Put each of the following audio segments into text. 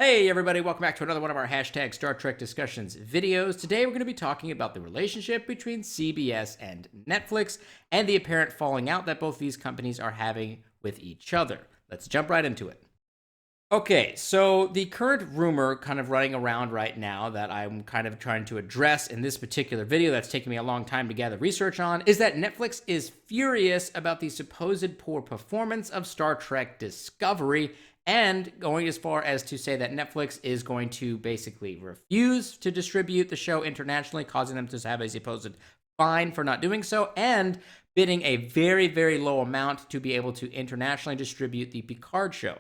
Hey everybody, welcome back to another one of our hashtag Star Trek discussions videos. Today we're going to be talking about the relationship between CBS and Netflix and the apparent falling out that both these companies are having with each other. Let's jump right into it. Okay, so the current rumor kind of running around right now that I'm kind of trying to address in this particular video that's taken me a long time to gather research on is that Netflix is furious about the supposed poor performance of Star Trek Discovery and going as far as to say that Netflix is going to basically refuse to distribute the show internationally, causing them to have a supposed fine for not doing so, and bidding a very, very low amount to be able to internationally distribute the Picard show.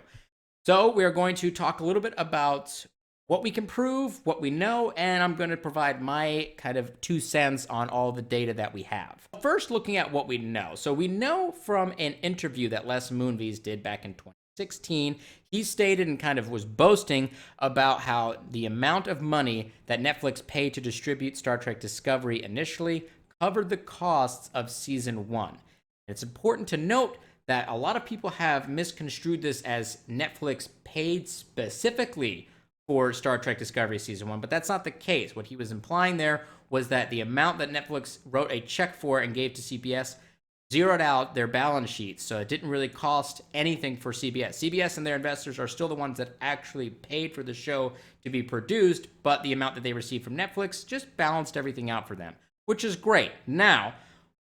So we're going to talk a little bit about what we can prove, what we know, and I'm going to provide my kind of 2 cents on all the data that we have. First, looking at what we know. So we know from an interview that Les Moonves did back in 2016, he stated and kind of was boasting about how the amount of money that Netflix paid to distribute Star Trek Discovery initially covered the costs of season 1. It's important to note that a lot of people have misconstrued this as Netflix paid specifically for Star Trek Discovery Season 1, but that's not the case. What he was implying there was that the amount that Netflix wrote a check for and gave to CBS zeroed out their balance sheets, so it didn't really cost anything for CBS. CBS and their investors are still the ones that actually paid for the show to be produced, but the amount that they received from Netflix just balanced everything out for them, which is great. Now,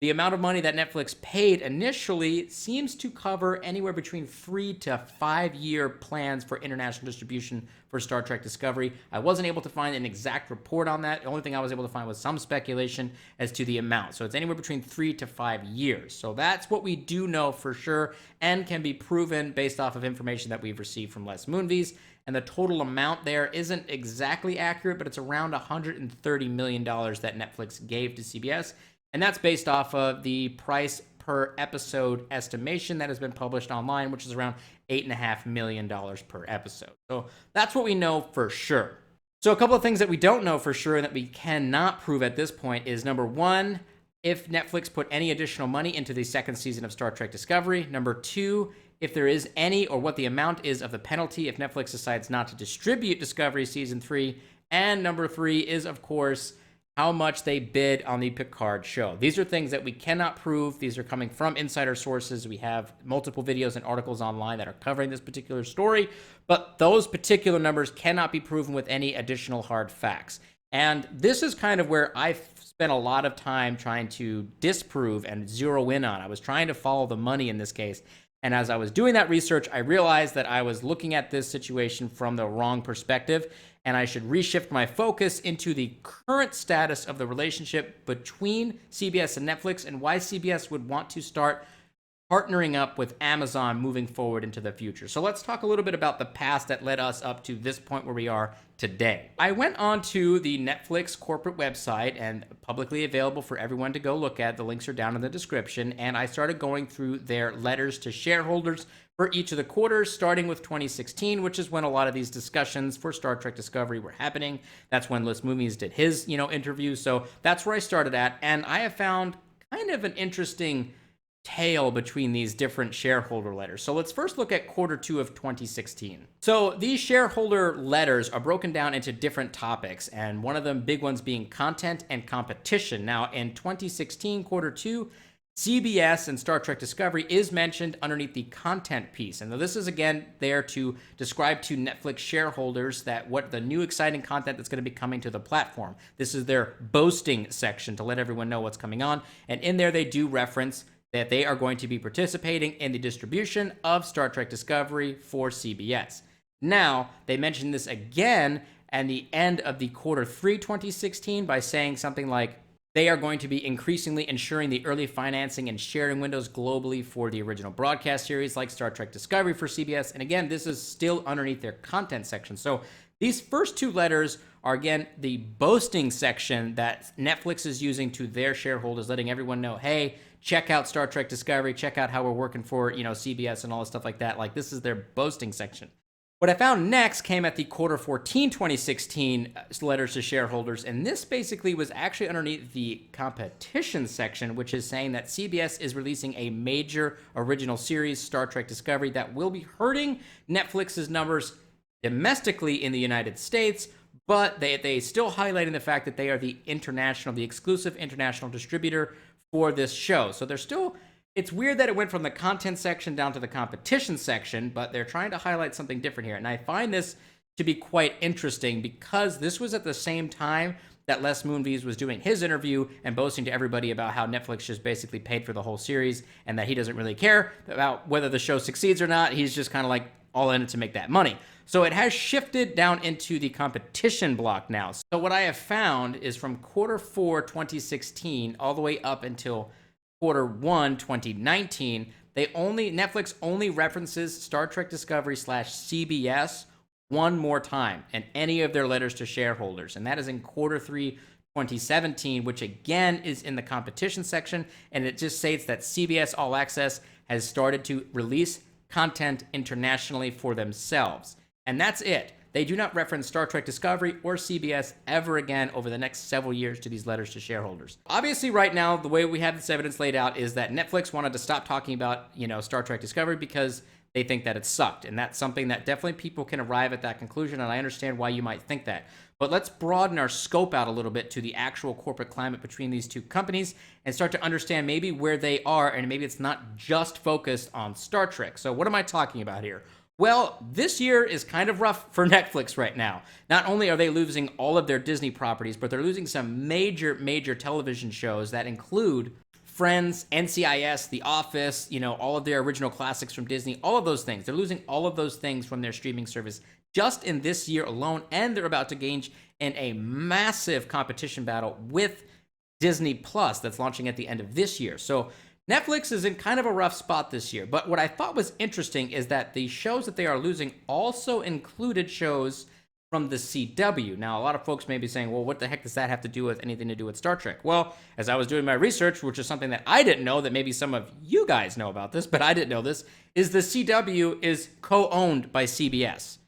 the amount of money that Netflix paid initially seems to cover anywhere between 3 to 5 year plans for international distribution for Star Trek Discovery. I wasn't able to find an exact report on that. The only thing I was able to find was some speculation as to the amount. So it's anywhere between 3 to 5 years. So that's what we do know for sure and can be proven based off of information that we've received from Les Moonves. And the total amount there isn't exactly accurate, but it's around $130 million that Netflix gave to CBS. And that's based off of the price per episode estimation that has been published online, which is around $8.5 million per episode. So that's what we know for sure. So a couple of things that we don't know for sure and that we cannot prove at this point is, number one, if Netflix put any additional money into the second season of Star Trek Discovery. Number two, if there is any or what the amount is of the penalty if Netflix decides not to distribute Discovery Season 3. And number three is, of course, how much they bid on the Picard show. These are things that we cannot prove. These are coming from insider sources. We have multiple videos and articles online that are covering this particular story, but those particular numbers cannot be proven with any additional hard facts. And this is kind of where I've spent a lot of time trying to disprove and zero in on. I was trying to follow the money in this case. And as I was doing that research, I realized that I was looking at this situation from the wrong perspective, and I should reshift my focus into the current status of the relationship between CBS and Netflix and why CBS would want to start partnering up with Amazon moving forward into the future. So let's talk a little bit about the past that led us up to this point where we are today. I went on to the Netflix corporate website and publicly available for everyone to go look at. The links are down in the description. And I started going through their letters to shareholders for each of the quarters, starting with 2016, which is when a lot of these discussions for Star Trek Discovery were happening. That's when Les Moonves did his, interview. So that's where I started at. And I have found kind of an interesting tale between these different shareholder letters. So let's first look at quarter 2 of 2016. So these shareholder letters are broken down into different topics, and one of them, big ones, being content and competition. Now in 2016, quarter 2, CBS and Star Trek Discovery is mentioned underneath the content piece. And this is, again, there to describe to Netflix shareholders that what the new exciting content that's going to be coming to the platform. This is their boasting section to let everyone know what's coming on. And in there, they do reference that they are going to be participating in the distribution of Star Trek Discovery for CBS. Now, they mentioned this again at the end of the quarter 3 2016 by saying something like, they are going to be increasingly ensuring the early financing and sharing windows globally for the original broadcast series like Star Trek Discovery for CBS. And again, this is still underneath their content section. So these first 2 letters are, again, the boasting section that Netflix is using to their shareholders, letting everyone know, hey, check out Star Trek Discovery, check out how we're working for, CBS and all this stuff like that. Like, this is their boasting section. What I found next came at the quarter 14 2016 letters to shareholders, and this basically was actually underneath the competition section, which is saying that CBS is releasing a major original series, Star Trek Discovery, that will be hurting Netflix's numbers domestically in the United States, but they still highlighting the fact that they are the exclusive international distributor for this show. So they're still, it's weird that it went from the content section down to the competition section, but they're trying to highlight something different here. And I find this to be quite interesting because this was at the same time that Les Moonves was doing his interview and boasting to everybody about how Netflix just basically paid for the whole series and that he doesn't really care about whether the show succeeds or not. He's just kind of like all in it to make that money. So it has shifted down into the competition block now. So what I have found is from Q4 2016 all the way up until Q1 2019, Netflix only references Star Trek Discovery / CBS one more time in any of their letters to shareholders, and that is in Q3 2017, which again is in the competition section, and it just states that CBS All Access has started to release content internationally for themselves. And that's it. They do not reference Star Trek Discovery or CBS ever again over the next several years to these letters to shareholders. Obviously, right now, the way we have this evidence laid out is that Netflix wanted to stop talking about, Star Trek Discovery because they think that it sucked. And that's something that definitely people can arrive at that conclusion, and I understand why you might think that. But let's broaden our scope out a little bit to the actual corporate climate between these two companies and start to understand maybe where they are, and maybe it's not just focused on Star Trek. So what am I talking about here? Well, this year is kind of rough for Netflix right now. Not only are they losing all of their Disney properties, but they're losing some major television shows that include Friends, NCIS, The Office, all of their original classics from Disney, all of those things. They're losing all of those things from their streaming service just in this year alone, and they're about to engage in a massive competition battle with Disney Plus that's launching at the end of this year. So Netflix is in kind of a rough spot this year, but what I thought was interesting is that the shows that they are losing also included shows from the CW. Now, a lot of folks may be saying, well, what the heck does that have to do with anything to do with Star Trek? Well, as I was doing my research, which is something that I didn't know, that maybe some of you guys know about this, but I didn't know this, is the CW is co-owned by CBS.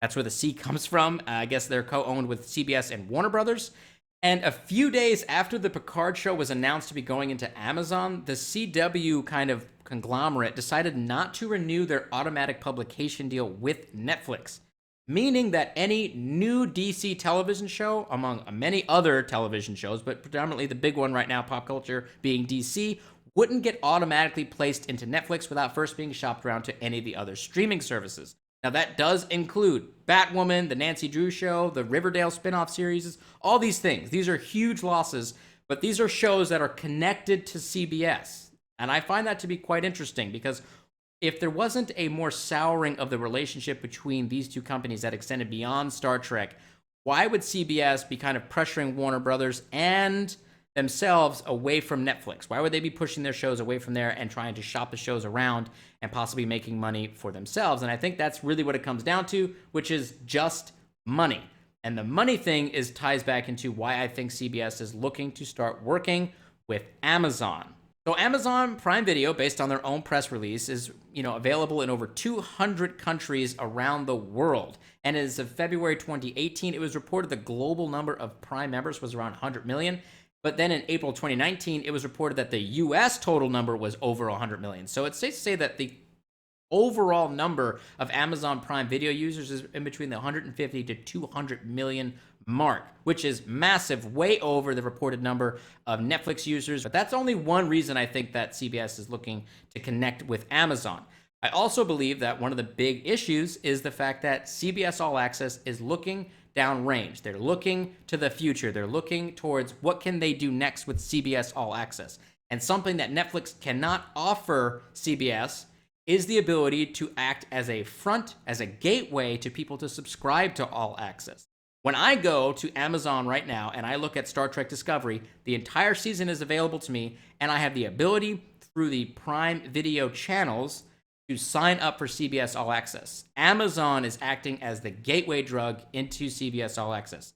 That's where the C comes from. I guess they're co-owned with CBS and Warner Brothers. And a few days after the Picard show was announced to be going into Amazon, the CW kind of conglomerate decided not to renew their automatic publication deal with Netflix, meaning that any new DC television show, among many other television shows, but predominantly the big one right now, pop culture, being DC, wouldn't get automatically placed into Netflix without first being shopped around to any of the other streaming services. Now, that does include Batwoman, The Nancy Drew Show, the Riverdale spin-off series, all these things. These are huge losses, but these are shows that are connected to CBS. And I find that to be quite interesting because if there wasn't a more souring of the relationship between these two companies that extended beyond Star Trek, why would CBS be kind of pressuring Warner Brothers and themselves away from Netflix? Why would they be pushing their shows away from there and trying to shop the shows around and possibly making money for themselves? And I think that's really what it comes down to, which is just money. And the money thing ties back into why I think CBS is looking to start working with Amazon. So Amazon Prime Video, based on their own press release, is available in over 200 countries around the world. And as of February 2018, it was reported the global number of Prime members was around 100 million. But then in April 2019, it was reported that the U.S. total number was over 100 million. So it's safe to say that the overall number of Amazon Prime Video users is in between the 150 to 200 million mark, which is massive, way over the reported number of Netflix users. But that's only one reason I think that CBS is looking to connect with Amazon. I also believe that one of the big issues is the fact that CBS All Access is looking downrange. They're looking to the future. They're looking towards what can they do next with CBS All Access. And something that Netflix cannot offer CBS is the ability to act as a gateway to people to subscribe to All Access. When I go to Amazon right now and I look at Star Trek Discovery, the entire season is available to me, and I have the ability through the Prime Video channels to sign up for CBS All Access. Amazon is acting as the gateway drug into CBS All Access.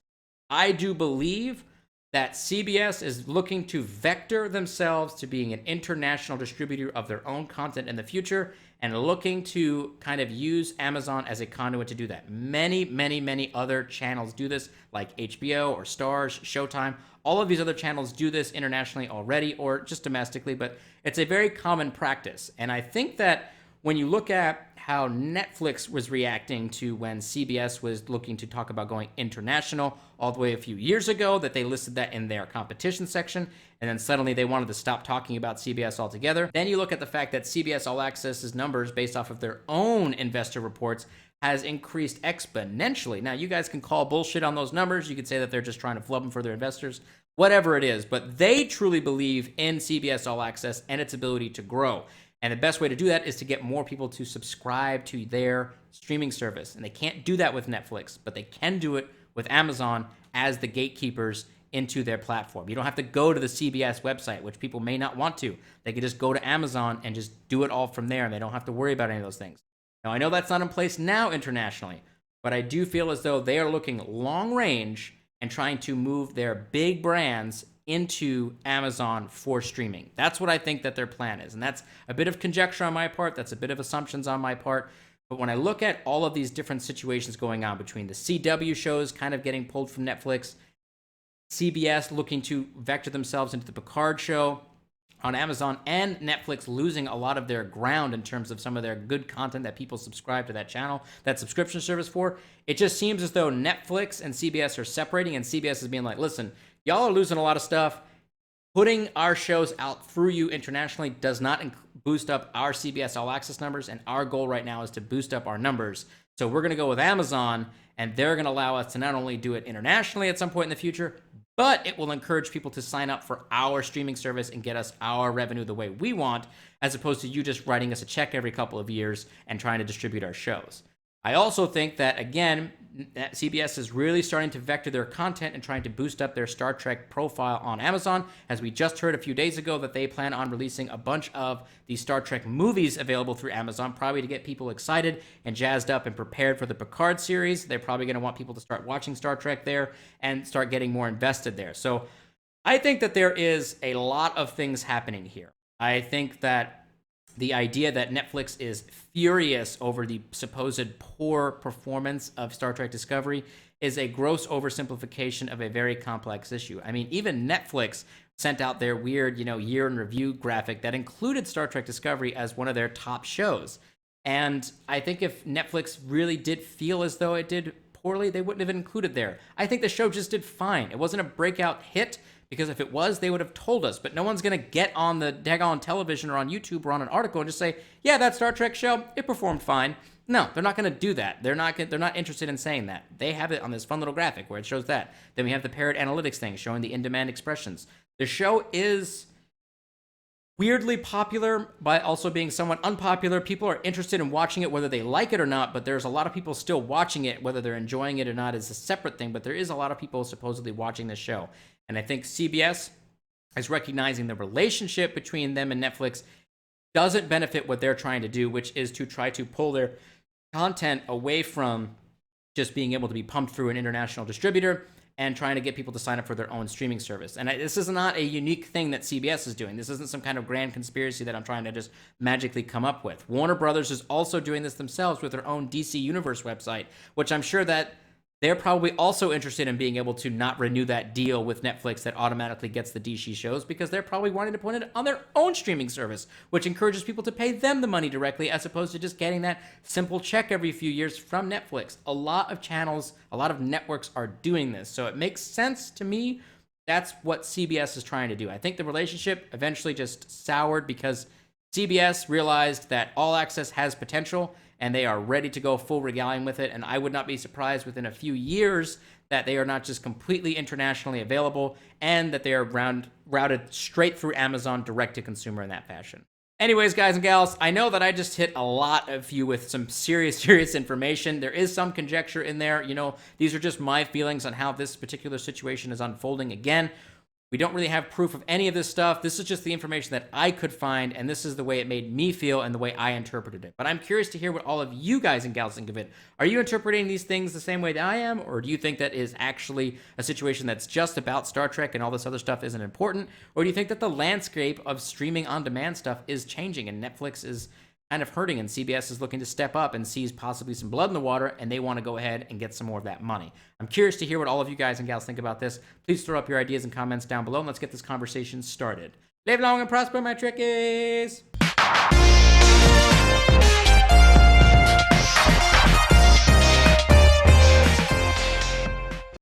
I do believe that CBS is looking to vector themselves to being an international distributor of their own content in the future and looking to kind of use Amazon as a conduit to do that. Many other channels do this, like HBO or Starz, Showtime. All of these other channels do this internationally already or just domestically, but it's a very common practice. And I think that when you look at how Netflix was reacting to when CBS was looking to talk about going international all the way a few years ago, that they listed that in their competition section, and then suddenly they wanted to stop talking about CBS altogether. Then you look at the fact that CBS All Access's numbers, based off of their own investor reports, has increased exponentially. Now, you guys can call bullshit on those numbers. You could say that they're just trying to flub them for their investors, whatever it is, but they truly believe in CBS All Access and its ability to grow. And the best way to do that is to get more people to subscribe to their streaming service. And they can't do that with Netflix, but they can do it with Amazon as the gatekeepers into their platform. You don't have to go to the CBS website, which people may not want to. They can just go to Amazon and just do it all from there, and they don't have to worry about any of those things. Now, I know that's not in place now internationally, but I do feel as though they are looking long range and trying to move their big brands into Amazon for streaming. That's what I think that their plan is. And that's a bit of conjecture on my part. That's a bit of assumptions on my part. But when I look at all of these different situations going on between the CW shows kind of getting pulled from Netflix, CBS looking to vector themselves into the Picard show on Amazon, and Netflix losing a lot of their ground in terms of some of their good content that people subscribe to that channel, that subscription service for, it just seems as though Netflix and CBS are separating, and CBS is being like, listen, y'all are losing a lot of stuff. Putting our shows out through you internationally does not boost up our CBS All Access numbers, and our goal right now is to boost up our numbers. So we're going to go with Amazon, and they're going to allow us to not only do it internationally at some point in the future, but it will encourage people to sign up for our streaming service and get us our revenue the way we want, as opposed to you just writing us a check every couple of years and trying to distribute our shows. I also think that, again, that CBS is really starting to vector their content and trying to boost up their Star Trek profile on Amazon, as we just heard a few days ago that they plan on releasing a bunch of the Star Trek movies available through Amazon, probably to get people excited and jazzed up and prepared for the Picard series. They're probably going to want people to start watching Star Trek there and start getting more invested there. So I think that there is a lot of things happening here. I think that the idea that Netflix is furious over the supposed poor performance of Star Trek Discovery is a gross oversimplification of a very complex issue. I mean, even Netflix sent out their weird, year in review graphic that included Star Trek Discovery as one of their top shows. And I think if Netflix really did feel as though it did poorly, they wouldn't have included there. I think the show just did fine. It wasn't a breakout hit, because if it was, they would have told us. But no one's going to get on the daggone television or on YouTube or on an article and just say, yeah, that Star Trek show, it performed fine. No, they're not going to do that. They're not interested in saying that. They have it on this fun little graphic where it shows that. Then we have the Parrot Analytics thing showing the in-demand expressions. The show is weirdly popular by also being somewhat unpopular. People are interested in watching it whether they like it or not, but there's a lot of people still watching it. Whether they're enjoying it or not is a separate thing, but there is a lot of people supposedly watching this show. And I think CBS is recognizing the relationship between them and Netflix doesn't benefit what they're trying to do, which is to try to pull their content away from just being able to be pumped through an international distributor and trying to get people to sign up for their own streaming service. And this is not a unique thing that CBS is doing. This isn't some kind of grand conspiracy that I'm trying to just magically come up with. Warner Brothers is also doing this themselves with their own DC Universe website, which I'm sure that they're probably also interested in being able to not renew that deal with Netflix that automatically gets the DC shows, because they're probably wanting to put it on their own streaming service, which encourages people to pay them the money directly as opposed to just getting that simple check every few years from Netflix. A lot of channels, a lot of networks are doing this. So it makes sense to me. That's what CBS is trying to do. I think the relationship eventually just soured because CBS realized that All Access has potential and they are ready to go full regalium with it. And I would not be surprised within a few years that they are not just completely internationally available and that they are routed straight through Amazon direct to consumer in that fashion. Anyways, guys and gals, I know that I just hit a lot of you with some serious information. There is some conjecture in there. These are just my feelings on how this particular situation is unfolding. Again, we don't really have proof of any of this stuff. This is just the information that I could find, and this is the way it made me feel and the way I interpreted it. But I'm curious to hear what all of you guys and gals think of it. Are you interpreting these things the same way that I am, or do you think that is actually a situation that's just about Star Trek and all this other stuff isn't important? Or do you think that the landscape of streaming on-demand stuff is changing and Netflix is kind of hurting and CBS is looking to step up and sees possibly some blood in the water and they want to go ahead and get some more of that money? I'm curious to hear what all of you guys and gals think about this. Please throw up your ideas and comments down below and let's get this conversation started. Live long and prosper, my Trekkies!